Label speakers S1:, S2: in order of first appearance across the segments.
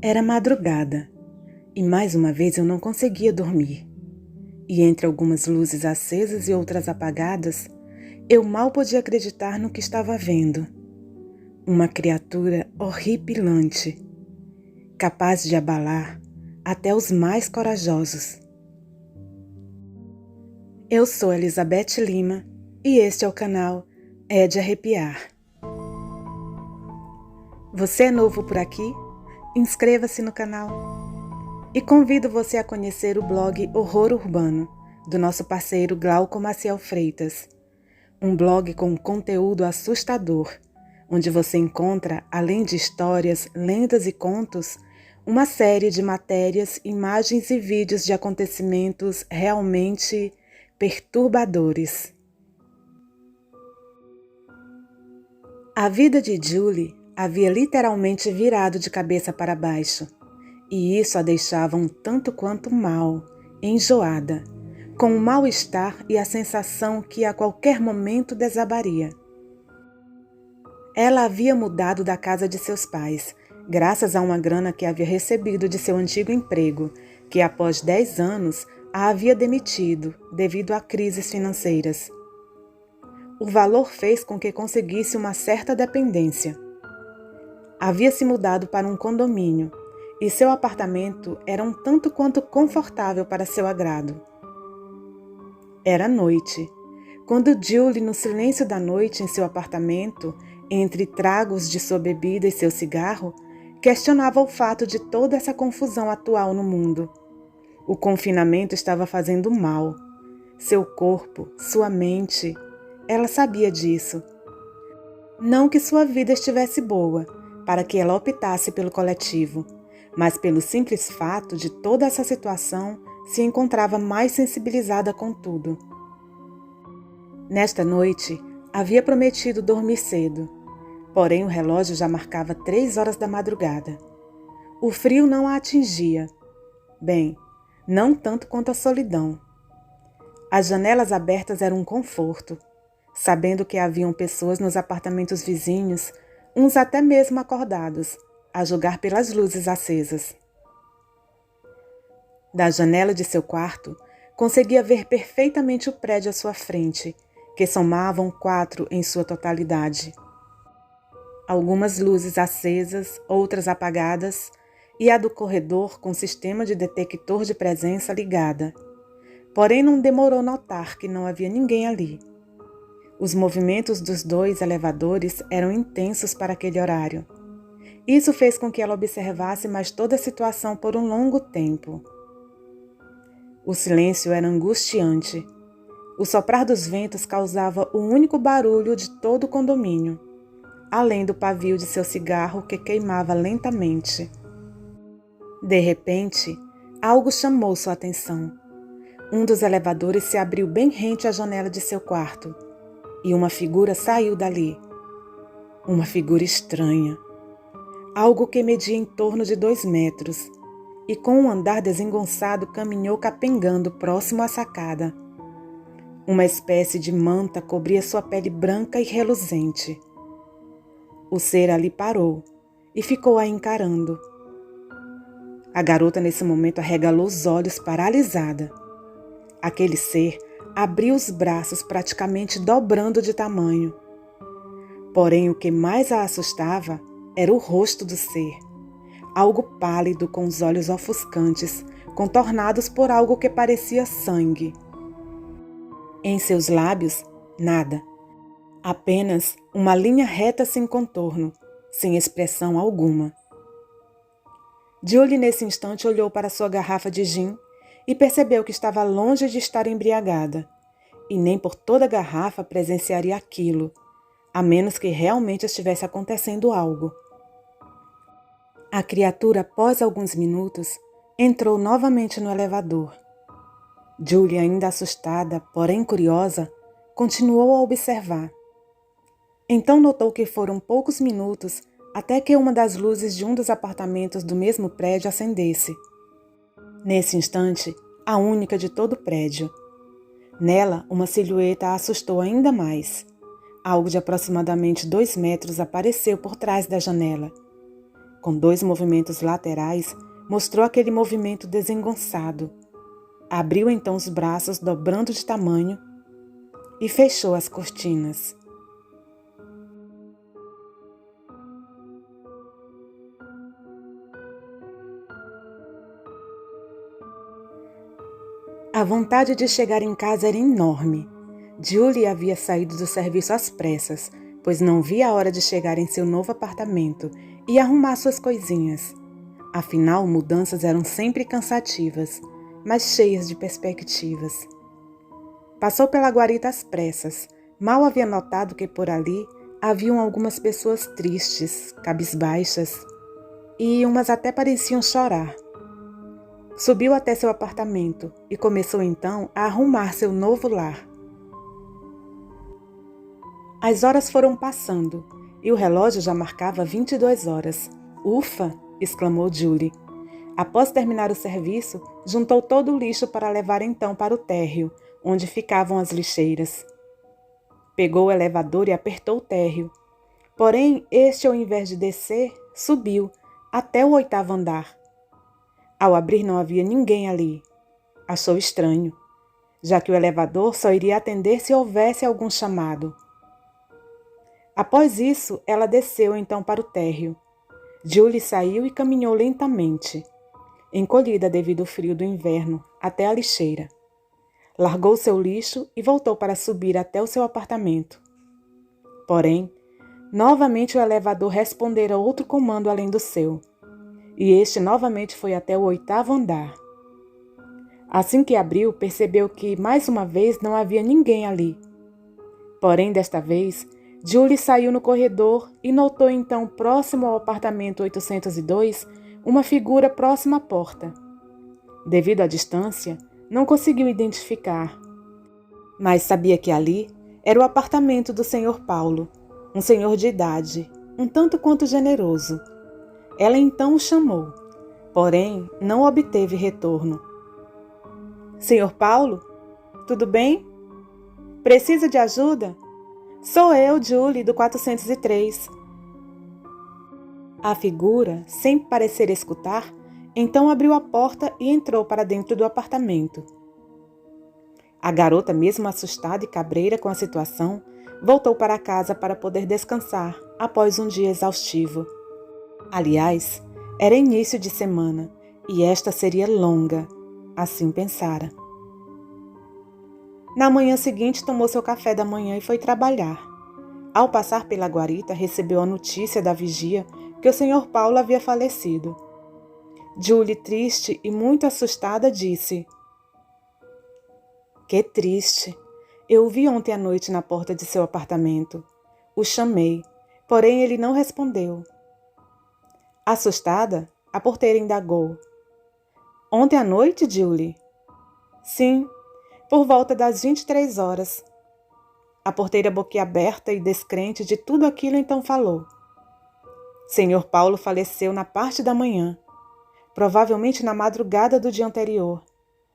S1: Era madrugada, e mais uma vez eu não conseguia dormir. E entre algumas luzes acesas e outras apagadas, eu mal podia acreditar no que estava vendo. Uma criatura horripilante, capaz de abalar até os mais corajosos. Eu sou Elizabeth Lima e este é o canal É de Arrepiar. Você é novo por aqui? Inscreva-se no canal. E convido você a conhecer o blog Horror Urbano, do nosso parceiro Glauco Maciel Freitas. Um blog com conteúdo assustador, onde você encontra, além de histórias, lendas e contos, uma série de matérias, imagens e vídeos de acontecimentos realmente perturbadores. A vida de Julie havia literalmente virado de cabeça para baixo, e isso a deixava um tanto quanto mal, enjoada, com um mal-estar e a sensação que a qualquer momento desabaria. Ela havia mudado da casa de seus pais, graças a uma grana que havia recebido de seu antigo emprego, que após 10 anos a havia demitido devido a crises financeiras. O valor fez com que conseguisse uma certa dependência. Havia se mudado para um condomínio e seu apartamento era um tanto quanto confortável para seu agrado. Era noite, quando Julie, no silêncio da noite em seu apartamento, entre tragos de sua bebida e seu cigarro, questionava o fato de toda essa confusão atual no mundo. O confinamento estava fazendo mal. Seu corpo, sua mente, ela sabia disso. Não que sua vida estivesse boa, para que ela optasse pelo coletivo, mas pelo simples fato de toda essa situação se encontrava mais sensibilizada com tudo. Nesta noite, havia prometido dormir cedo, porém o relógio já marcava 3 horas da madrugada. O frio não a atingia. Bem, não tanto quanto a solidão. As janelas abertas eram um conforto, sabendo que haviam pessoas nos apartamentos vizinhos, uns até mesmo acordados, a julgar pelas luzes acesas. Da janela de seu quarto, conseguia ver perfeitamente o prédio à sua frente, que somavam 4 em sua totalidade. Algumas luzes acesas, outras apagadas, e a do corredor com sistema de detector de presença ligada. Porém, não demorou notar que não havia ninguém ali. Os movimentos dos 2 elevadores eram intensos para aquele horário. Isso fez com que ela observasse mais toda a situação por um longo tempo. O silêncio era angustiante. O soprar dos ventos causava o único barulho de todo o condomínio, além do pavio de seu cigarro que queimava lentamente. De repente, algo chamou sua atenção. Um dos elevadores se abriu bem rente à janela de seu quarto, e uma figura saiu dali. Uma figura estranha. Algo que media em torno de 2 metros, e com um andar desengonçado caminhou capengando próximo à sacada. Uma espécie de manta cobria sua pele branca e reluzente. O ser ali parou e ficou a encarando. A garota nesse momento arregalou os olhos paralisada. Aquele ser abriu os braços praticamente dobrando de tamanho. Porém, o que mais a assustava era o rosto do ser. Algo pálido com os olhos ofuscantes, contornados por algo que parecia sangue. Em seus lábios, nada. Apenas uma linha reta sem contorno, sem expressão alguma. Julie, nesse instante, olhou para sua garrafa de gin e percebeu que estava longe de estar embriagada, e nem por toda a garrafa presenciaria aquilo, a menos que realmente estivesse acontecendo algo. A criatura, após alguns minutos, entrou novamente no elevador. Julie, ainda assustada, porém curiosa, continuou a observar. Então notou que foram poucos minutos até que uma das luzes de um dos apartamentos do mesmo prédio acendesse. Nesse instante, a única de todo o prédio. Nela, uma silhueta a assustou ainda mais. Algo de aproximadamente 2 metros apareceu por trás da janela. Com 2 movimentos laterais, mostrou aquele movimento desengonçado. Abriu então os braços, dobrando de tamanho, e fechou as cortinas. A vontade de chegar em casa era enorme. Julie havia saído do serviço às pressas, pois não via a hora de chegar em seu novo apartamento e arrumar suas coisinhas. Afinal, mudanças eram sempre cansativas, mas cheias de perspectivas. Passou pela guarita às pressas. Mal havia notado que por ali haviam algumas pessoas tristes, cabisbaixas, e umas até pareciam chorar. Subiu até seu apartamento e começou então a arrumar seu novo lar. As horas foram passando e o relógio já marcava 22 horas. Ufa! Exclamou Julie. Após terminar o serviço, juntou todo o lixo para levar então para o térreo, onde ficavam as lixeiras. Pegou o elevador e apertou o térreo. Porém, este, ao invés de descer, subiu até o 8º andar. Ao abrir, não havia ninguém ali. Achou estranho, já que o elevador só iria atender se houvesse algum chamado. Após isso, ela desceu então para o térreo. Julie saiu e caminhou lentamente, encolhida devido ao frio do inverno, até a lixeira. Largou seu lixo e voltou para subir até o seu apartamento. Porém, novamente o elevador respondera outro comando além do seu. E este novamente foi até o 8º andar. Assim que abriu, percebeu que, mais uma vez, não havia ninguém ali. Porém, desta vez, Julie saiu no corredor e notou então, próximo ao apartamento 802, uma figura próxima à porta. Devido à distância, não conseguiu identificar, mas sabia que ali era o apartamento do Sr. Paulo, um senhor de idade, um tanto quanto generoso. Ela então o chamou, porém não obteve retorno. Sr. Paulo, tudo bem? Precisa de ajuda? Sou eu, Julie, do 403. A figura, sem parecer escutar, então abriu a porta e entrou para dentro do apartamento. A garota, mesmo assustada e cabreira com a situação, voltou para casa para poder descansar após um dia exaustivo. Aliás, era início de semana e esta seria longa, assim pensara. Na manhã seguinte, tomou seu café da manhã e foi trabalhar. Ao passar pela guarita, recebeu a notícia da vigia que o Sr. Paulo havia falecido. Julie, triste e muito assustada, disse: Que triste! Eu o vi ontem à noite na porta de seu apartamento. O chamei, porém ele não respondeu. Assustada, a porteira indagou: Ontem à noite, Julie? Sim, por volta das 23 horas. A porteira boquiaberta e descrente de tudo aquilo então falou: Sr. Paulo faleceu na parte da manhã, provavelmente na madrugada do dia anterior.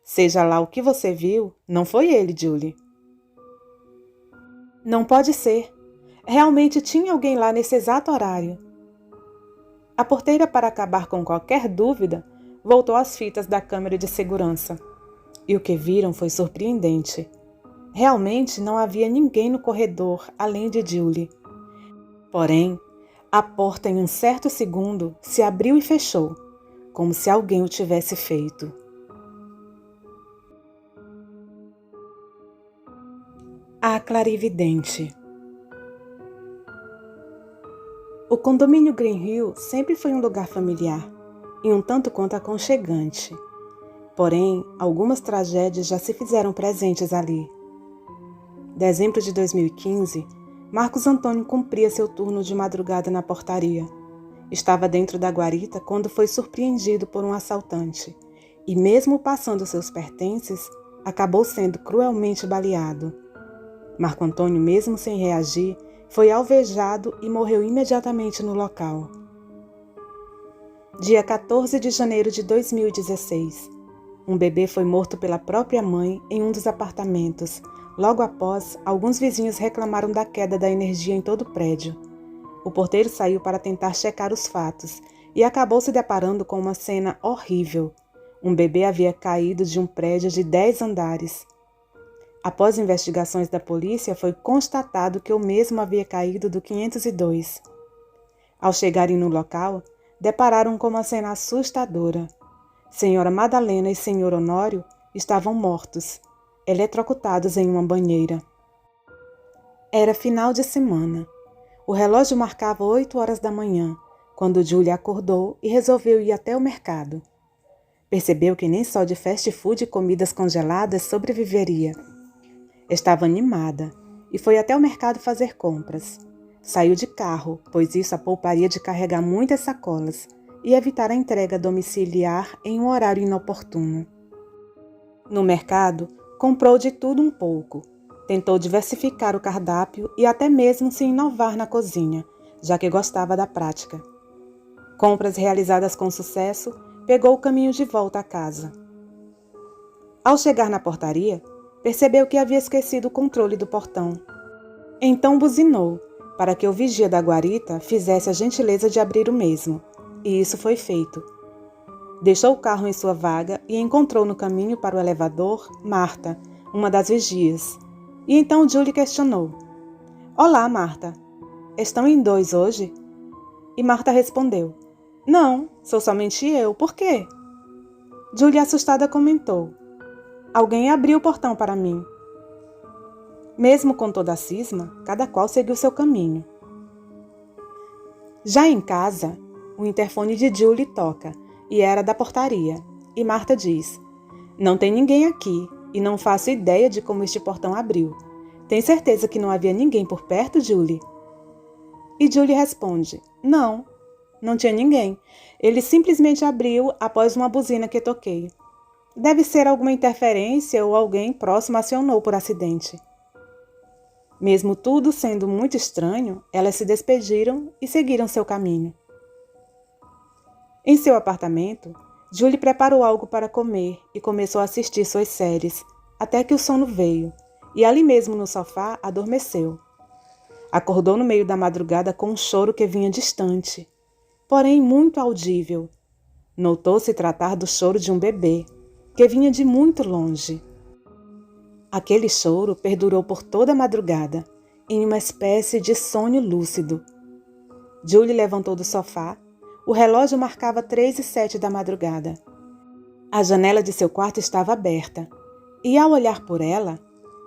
S1: Seja lá o que você viu, não foi ele, Julie. Não pode ser. Realmente tinha alguém lá nesse exato horário. A porteira, para acabar com qualquer dúvida, voltou às fitas da câmera de segurança. E o que viram foi surpreendente. Realmente não havia ninguém no corredor além de Julie. Porém, a porta em um certo segundo se abriu e fechou, como se alguém o tivesse feito. A clarividente. O condomínio Green Hill sempre foi um lugar familiar e um tanto quanto aconchegante. Porém, algumas tragédias já se fizeram presentes ali. Dezembro de 2015, Marcos Antônio cumpria seu turno de madrugada na portaria. Estava dentro da guarita quando foi surpreendido por um assaltante e, mesmo passando seus pertences, acabou sendo cruelmente baleado. Marco Antônio, mesmo sem reagir, foi alvejado e morreu imediatamente no local. Dia 14 de janeiro de 2016. Um bebê foi morto pela própria mãe em um dos apartamentos. Logo após, alguns vizinhos reclamaram da queda da energia em todo o prédio. O porteiro saiu para tentar checar os fatos e acabou se deparando com uma cena horrível. Um bebê havia caído de um prédio de 10 andares. Após investigações da polícia, foi constatado que o mesmo havia caído do 502. Ao chegarem no local, depararam com uma cena assustadora. Senhora Madalena e Senhor Honório estavam mortos, eletrocutados em uma banheira. Era final de semana. O relógio marcava 8 horas da manhã, quando Julie acordou e resolveu ir até o mercado. Percebeu que nem só de fast food e comidas congeladas sobreviveria. Estava animada e foi até o mercado fazer compras. Saiu de carro, pois isso a pouparia de carregar muitas sacolas e evitar a entrega domiciliar em um horário inoportuno. No mercado, comprou de tudo um pouco. Tentou diversificar o cardápio e até mesmo se inovar na cozinha, já que gostava da prática. Compras realizadas com sucesso, pegou o caminho de volta à casa. Ao chegar na portaria, percebeu que havia esquecido o controle do portão. Então buzinou, para que o vigia da guarita fizesse a gentileza de abrir o mesmo, e isso foi feito. Deixou o carro em sua vaga e encontrou no caminho para o elevador Marta, uma das vigias. E então Julie questionou: "Olá, Marta. Estão em 2 hoje?" E Marta respondeu: "Não, sou somente eu. Por quê?" Julie, assustada, comentou: "Alguém abriu o portão para mim." Mesmo com toda a cisma, cada qual seguiu seu caminho. Já em casa, o interfone de Julie toca, e era da portaria, e Marta diz: "Não tem ninguém aqui, e não faço ideia de como este portão abriu. Tem certeza que não havia ninguém por perto, Julie?" E Julie responde: Não tinha ninguém. Ele simplesmente abriu após uma buzina que toquei. Deve ser alguma interferência ou alguém próximo acionou por acidente." Mesmo tudo sendo muito estranho, elas se despediram e seguiram seu caminho. Em seu apartamento, Julie preparou algo para comer e começou a assistir suas séries, até que o sono veio, e ali mesmo no sofá adormeceu. Acordou no meio da madrugada com um choro que vinha distante, porém muito audível. Notou se tratar do choro de um bebê, que vinha de muito longe. Aquele choro perdurou por toda a madrugada, em uma espécie de sonho lúcido. Julie levantou do sofá. O relógio marcava 3h07 da madrugada. A janela de seu quarto estava aberta, e ao olhar por ela,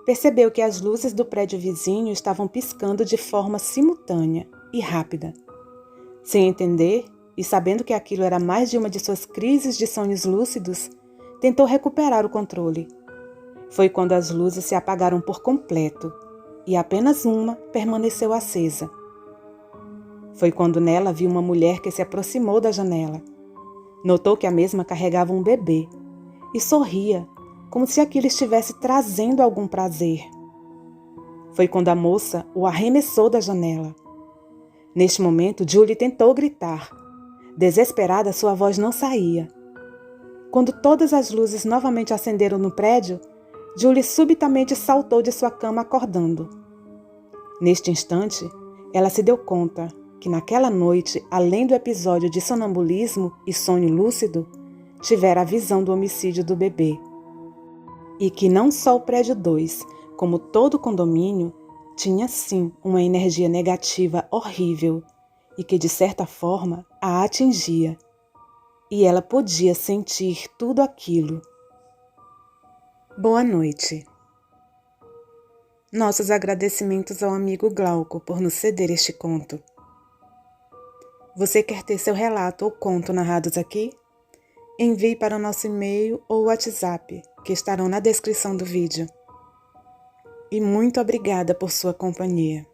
S1: percebeu que as luzes do prédio vizinho estavam piscando de forma simultânea e rápida. Sem entender, e sabendo que aquilo era mais de uma de suas crises de sonhos lúcidos, tentou recuperar o controle. Foi quando as luzes se apagaram por completo, e apenas uma permaneceu acesa. Foi quando nela viu uma mulher que se aproximou da janela. Notou que a mesma carregava um bebê, e sorria, como se aquilo estivesse trazendo algum prazer. Foi quando a moça o arremessou da janela. Neste momento, Julie tentou gritar. Desesperada, sua voz não saía. Quando todas as luzes novamente acenderam no prédio, Julie subitamente saltou de sua cama acordando. Neste instante, ela se deu conta que naquela noite, além do episódio de sonambulismo e sonho lúcido, tivera a visão do homicídio do bebê. E que não só o prédio 2, como todo o condomínio, tinha sim uma energia negativa horrível e que de certa forma a atingia. E ela podia sentir tudo aquilo. Boa noite. Nossos agradecimentos ao amigo Glauco por nos ceder este conto. Você quer ter seu relato ou conto narrados aqui? Envie para o nosso e-mail ou WhatsApp, que estarão na descrição do vídeo. E muito obrigada por sua companhia.